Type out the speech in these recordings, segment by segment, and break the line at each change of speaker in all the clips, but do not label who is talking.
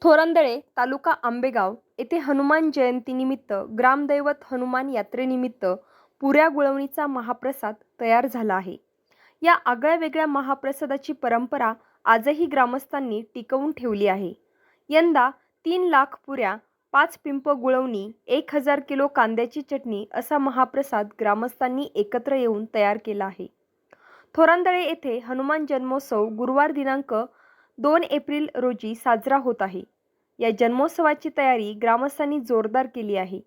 थोरंदळे तालुका आंबेगाव येथे हनुमान जयंतीनिमित्त ग्रामदैवत हनुमान यात्रेनिमित्त पुऱ्या गुळवणीचा महाप्रसाद तयार झाला आहे. या आगळ्यावेगळ्या महाप्रसादाची परंपरा आजही ग्रामस्थांनी टिकवून ठेवली आहे. यंदा 3 लाख पुऱ्या, 5 पिंप गुळवणी, 1000 किलो कांद्याची चटणी असा महाप्रसाद ग्रामस्थांनी एकत्र येऊन तयार केला आहे. थोरांदळे येथे हनुमान जन्मोत्सव गुरुवार दिनांक 2 एप्रिल रोजी साजरा होत आहे. या जन्मोत्सवाची तयारी ग्रामस्थांनी जोरदार केली आहे.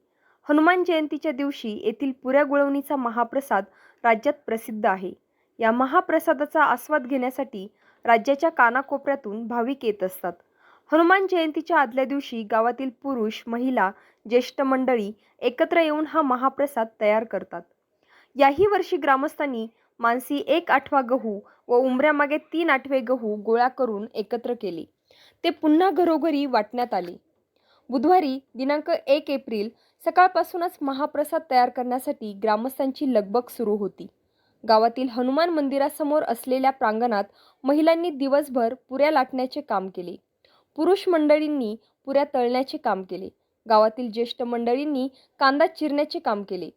हनुमान जयंतीच्या दिवशी येथील पुऱ्या गुळवणीचा महाप्रसाद राज्यात प्रसिद्ध आहे. या महाप्रसादाचा आस्वाद घेण्यासाठी राज्याच्या कानाकोपऱ्यातून भाविक येत असतात. हनुमान जयंतीच्या आदल्या दिवशी गावातील पुरुष, महिला, ज्येष्ठ मंडळी एकत्र येऊन हा महाप्रसाद तयार करतात. याही वर्षी ग्रामस्थांनी मानसी 1/8 गहू व उंबऱ्यामागे 3/8 गहू गोळा करून एकत्र केले. ते पुन्हा घरोघरी वाटण्यात आले. बुधवारी दिनांक 1 एप्रिल सकाळपासूनच महाप्रसाद तयार करण्यासाठी ग्रामस्थांची लगबग सुरू होती. गावातील हनुमान मंदिरासमोर असलेल्या प्रांगणात महिलांनी दिवसभर पुऱ्या लाटण्याचे काम केले. पुरुष मंडळींनी पुऱ्या तळण्याचे काम केले. गावातील ज्येष्ठ मंडळींनी कांदा चिरण्याचे काम केले.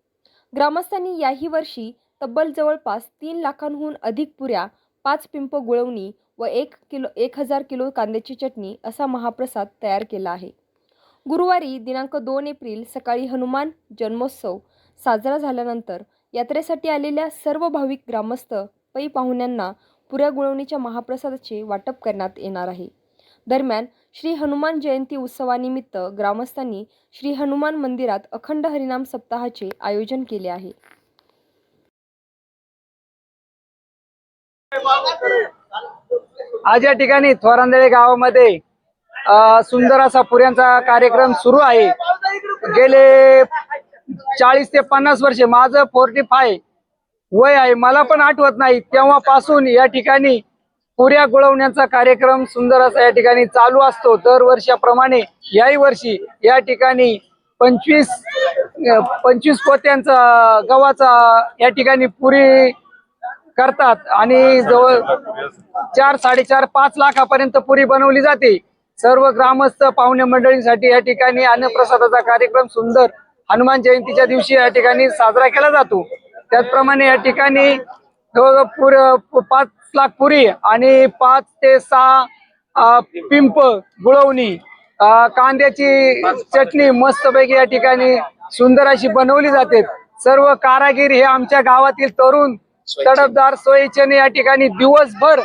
ग्रामस्थांनी याही वर्षी तब्बल जवळपास 3 लाखांहून अधिक पुऱ्या, 5 पिंप गुळवणी व 1000 किलो कांद्याची चटणी असा महाप्रसाद तयार केला आहे. गुरुवारी दिनांक 2 एप्रिल सकाळी हनुमान जन्मोत्सव साजरा झाल्यानंतर यात्रेसाठी आलेल्या सर्व भाविक ग्रामस्थ पै पाहुण्यांना पुऱ्या गुळवणीच्या महाप्रसादाचे वाटप करण्यात येणार आहे. दरम्यान श्री हनुमान जयंती उत्सवानिमित्त ग्रामस्थांनी श्री हनुमान मंदिरात अखंड हरिनाम सप्ताहाचे आयोजन केले आहे.
आज या ठिकाणी थोरांदळे गावामध्ये सुंदर असा पुऱ्यांचा कार्यक्रम सुरू आहे. गेले 40 ते 50 वर्षे, माझं 45 वय आहे, मला पण आठवत नाही तेव्हापासून या ठिकाणी पुऱ्या गुळवण्याचा कार्यक्रम सुंदर असा या ठिकाणी चालू असतो. दरवर्षाप्रमाणे याही वर्षी या ठिकाणी 25 पोत्यांचा गव्हाचा या ठिकाणी पुरी करतात आणि जवळ 4, 4.5, 5 लाखापर्यंत पुरी बनवली जाते. सर्व ग्रामस्थ पाहुणे मंडळींसाठी या ठिकाणी अन्नप्रसादाचा कार्यक्रम सुंदर हनुमान जयंतीच्या दिवशी या ठिकाणी साजरा केला जातो. त्याचप्रमाणे या ठिकाणी जवळजवळ 5 लाख पुरी आणि 5 ते 6 पिंप गुळवणी, कांद्याची चटणी मस्तपैकी या ठिकाणी सुंदर अशी बनवली जाते. सर्व कारागीर हे आमच्या गावातील तरुण तडफदार सोयीचेने या ठिकाणी दिवसभर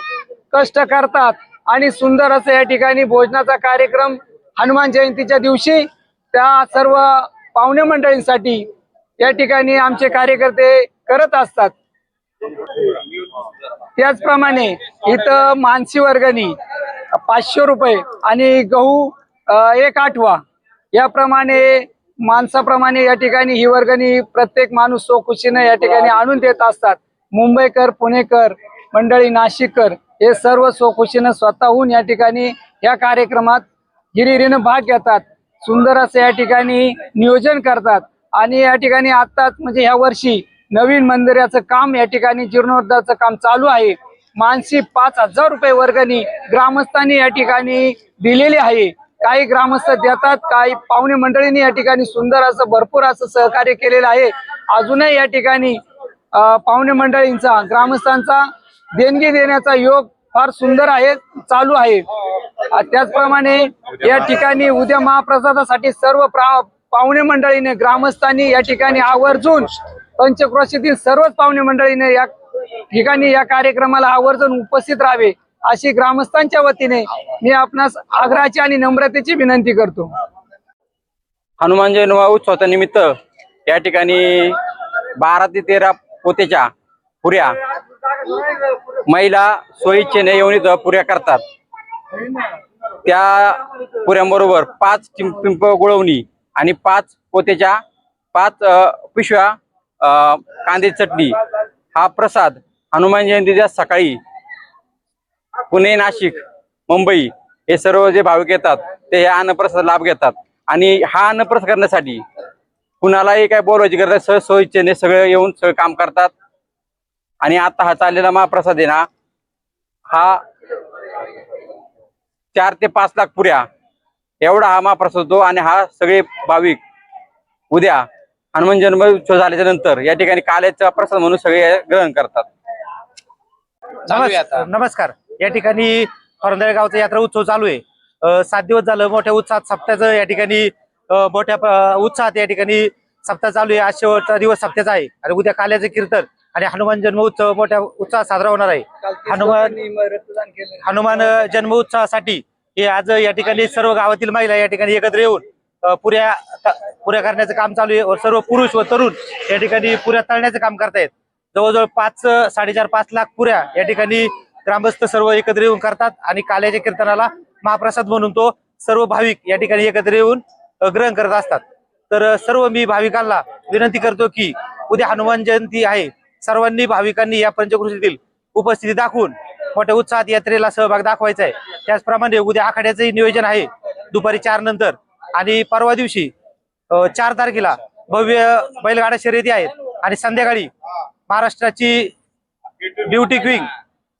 कष्ट करतात आणि सुंदर असं या ठिकाणी भोजनाचा कार्यक्रम हनुमान जयंतीच्या दिवशी त्या सर्व पाहुणे मंडळींसाठी या ठिकाणी आमचे कार्यकर्ते करत असतात. त्याचप्रमाणे इथं मानसी वर्गणी 500 रुपये आणि गहू 1/8 याप्रमाणे माणसाप्रमाणे या ठिकाणी ही वर्गणी प्रत्येक माणूस स्वखुशीने या ठिकाणी आणून देत असतात. मुंबईकर, पुणेकर मंडळी, नाशिककर हे सर्व स्वखुशीने स्वतःहून या ठिकाणी या कार्यक्रमात हिरिरीनं भाग घेतात. सुंदर असं या ठिकाणी नियोजन करतात आणि या ठिकाणी आताच म्हणजे ह्या वर्षी नवीन मंदिराचं काम या ठिकाणी जीर्णोद्धाराचं काम चालू आहे. मानसी 5,000 रुपये वर्गणी ग्रामस्थांनी या ठिकाणी दिलेली आहे. काही ग्रामस्थ देतात, काही पाहुणे मंडळींनी या ठिकाणी सुंदर असं भरपूर असं सहकार्य केलेलं आहे. अजूनही या ठिकाणी पाहुणे मंडळींचा, ग्रामस्थांचा देणगी देण्याचा योग फार सुंदर आहे, चालू आहे. त्याचप्रमाणे या ठिकाणी उद्या महाप्रसादासाठी सर्व पाहुणे मंडळीने, ग्रामस्थांनी या ठिकाणी आवर्जून, पंचक्रोशीतील सर्वच पाहुणे मंडळीने या ठिकाणी या कार्यक्रमाला आवर्जून उपस्थित राहावे अशी ग्रामस्थांच्या वतीने मी आपणास आग्रहाची आणि नम्रतेची विनंती करतो.
हनुमान जयंती उत्सवाच्या निमित्त या ठिकाणी 12 ते 13 पोत्याच्या पुऱ्या महिला सोयीच्छेने येऊन इथं पुऱ्या करतात. त्या पुऱ्यांबरोबर 5 पिंप गुळवणी आणि 5 पोत्याच्या 5 पिशव्या कांद्याची चटणी हा प्रसाद हनुमान जयंतीच्या सकाळी पुणे, नाशिक, मुंबई हे सर्व जे भाविक येतात ते ह्या अन्नप्रसाद लाभ घेतात. आणि हा अन्नप्रसाद करण्यासाठी कुणालाही काय बोलवायची गरज नाही, सोयीच्छेने सगळे येऊन सगळे काम करतात. आणि आता हा चाललेला महाप्रसाद आहे ना, हा 4 ते 5 लाख पुऱ्या एवढा हा महाप्रसाद होतो आणि हा सगळे भाविक उद्या हनुमान जन्मोत्सव झाल्याच्या नंतर या ठिकाणी काल्याचा प्रसाद म्हणून सगळे ग्रहण करतात.
नमस्कार. या ठिकाणी थोरंदळे गावचा यात्रा उत्सव चालू आहे. 7 दिवस झालं मोठ्या उत्साहात सप्त्याचं या ठिकाणी मोठ्या उत्साहात या ठिकाणी सप्ताह चालू आहे. आज शेवटचा दिवस सप्त्याचा आहे आणि उद्या काल्याचं कीर्तन आणि हनुमान जन्म उत्सव मोठ्या उत्साहात साजरा होणार आहे. हनुमान जन्म उत्सवासाठी हे आज या ठिकाणी सर्व गावातील महिला या ठिकाणी एकत्र येऊन पुऱ्या करण्याचं काम चालू आहे. सर्व पुरुष व तरुण या ठिकाणी पुऱ्या तळण्याचं काम करतायत. जवळजवळ 4.5 लाख पुऱ्या या ठिकाणी ग्रामस्थ सर्व एकत्र येऊन करतात आणि काल्याच्या कीर्तनाला महाप्रसाद म्हणून तो सर्व भाविक या ठिकाणी एकत्र येऊन ग्रहण करत असतात. तर सर्व मी भाविकांना विनंती करतो की उद्या हनुमान जयंती आहे. सर्वांनी भाविकांनी या पंचक्रोशीतील उपस्थिती दाखवून मोठ्या उत्साहात यात्रेला सहभाग दाखवायचा आहे. त्याचप्रमाणे उद्या आखाड्याचंही नियोजन आहे दुपारी 4 नंतर आणि परवा दिवशी 4 तारखेला भव्य बैलगाडा शर्यती आहेत आणि संध्याकाळी महाराष्ट्राची ब्युटी क्वीन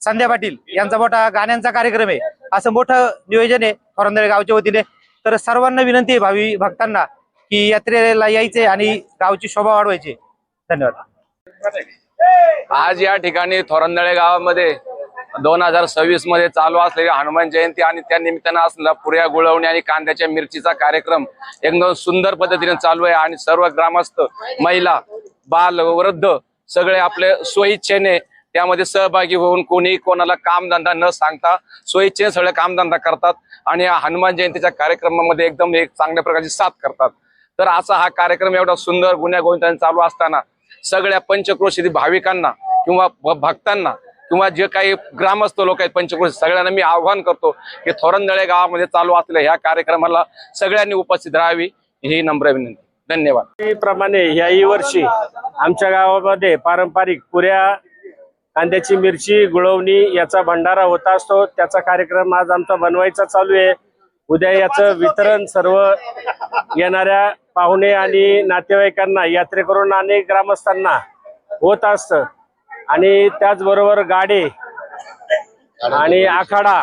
संध्या पाटील यांचा मोठा गाण्यांचा कार्यक्रम आहे. असं मोठं नियोजन आहे थोरंदळे गावच्या वतीने. तर सर्वांना विनंती आहे भावी भक्तांना की यात्रेला यायचे आणि गावची शोभा वाढवायची. धन्यवाद.
आज या ठिकाणी थोरंदळे गावामध्ये 2026 मध्ये चालू असलेली हनुमान जयंती आणि त्या निमित्तानं असलेला पुऱ्या गुळवणी आणि कांद्याच्या मिरचीचा कार्यक्रम एकदम सुंदर पद्धतीने चालू आहे आणि सर्व ग्रामस्थ महिला बाल वृद्ध सगळे आपले स्वइच्छेने त्यामध्ये सहभागी होऊन कोणी कोणाला कामधंदा न सांगता स्वइच्छेने सगळे कामधंदा करतात आणि या हनुमान जयंतीच्या कार्यक्रमामध्ये एकदम एक चांगल्या प्रकारची साथ करतात. तर असा हा कार्यक्रम एवढा सुंदर गुण्यागोविंदाने चालू असताना सगळ्या पंचक्रोशीतील भाविकांना किंवा भक्तांना किंवा जे काही ग्रामस्थ लोक आहेत पंचक्रोशी सगळ्यांना मी आवाहन करतो की थोरंदळे गावामध्ये चालू असलेल्या ह्या कार्यक्रमाला सगळ्यांनी उपस्थित राहावी ही नम्र विनंती. धन्यवाद.
प्रमाणे याही वर्षी आमच्या गावामध्ये पारंपरिक पुऱ्या कांद्याची मिरची गुळवणी याचा भंडारा होत असतो. त्याचा कार्यक्रम आज आमचा बनवायचा चालू आहे. उद्या याचं वितरण सर्व येणाऱ्या पाहुणे आणि नातेवाईकांना यात्रेकरूंना आणि ग्रामस्थांना होत असतं आणि त्याचबरोबर गाडे आणि आखाडा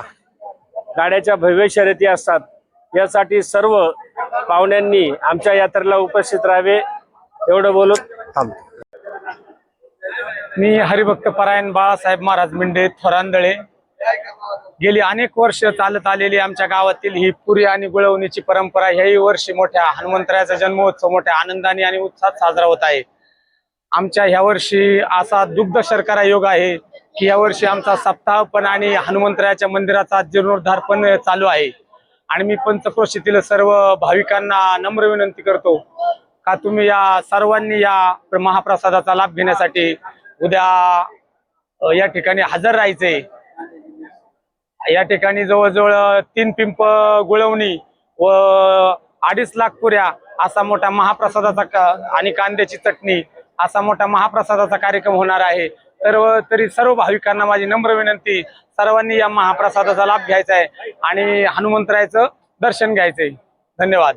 गाड्याच्या भव्य शर्यती असतात. यासाठी सर्व पाहुण्यांनी आमच्या यात्रेला उपस्थित राहावे एवढं बोलून थांबतो.
मी हरिभक्त परायण बाळासाहेब महाराज मिंडे थोरांदळे. गेली अनेक वर्ष चालत आलेली आमच्या गावातील ही पुरी आणि गुळवणीची परंपरा ह्याही वर्षी मोठ्या हनुमंतरायाचा जन्मोत्सव मोठ्या आनंदाने आणि उत्साहात साजरा होत आहे. आमच्या ह्या वर्षी असा दुग्ध शर्करा योग आहे की या वर्षी आमचा सप्ताह पण आणि हनुमंतरायाच्या मंदिराचा जीर्णोद्धार पण चालू आहे. आणि मी पंचक्रोशीतील सर्व भाविकांना नम्र विनंती करतो का तुम्ही या सर्वांनी या महाप्रसादाचा लाभ घेण्यासाठी उद्या या ठिकाणी हजर राहायचे. या ठिकाणी जवळजवळ 3 पिंप गुळवणी व 2.5 लाख पुऱ्या असा मोठा महाप्रसादाचा आणि कांद्याची चटणी असा मोठा महाप्रसादाचा कार्यक्रम होणार आहे. तरी सर्व भाविकांना माझी नम्र विनंती सर्वांनी या महाप्रसादाचा लाभ घ्यायचा आहे आणि हनुमंतरायाचं दर्शन घ्यायचंय. धन्यवाद.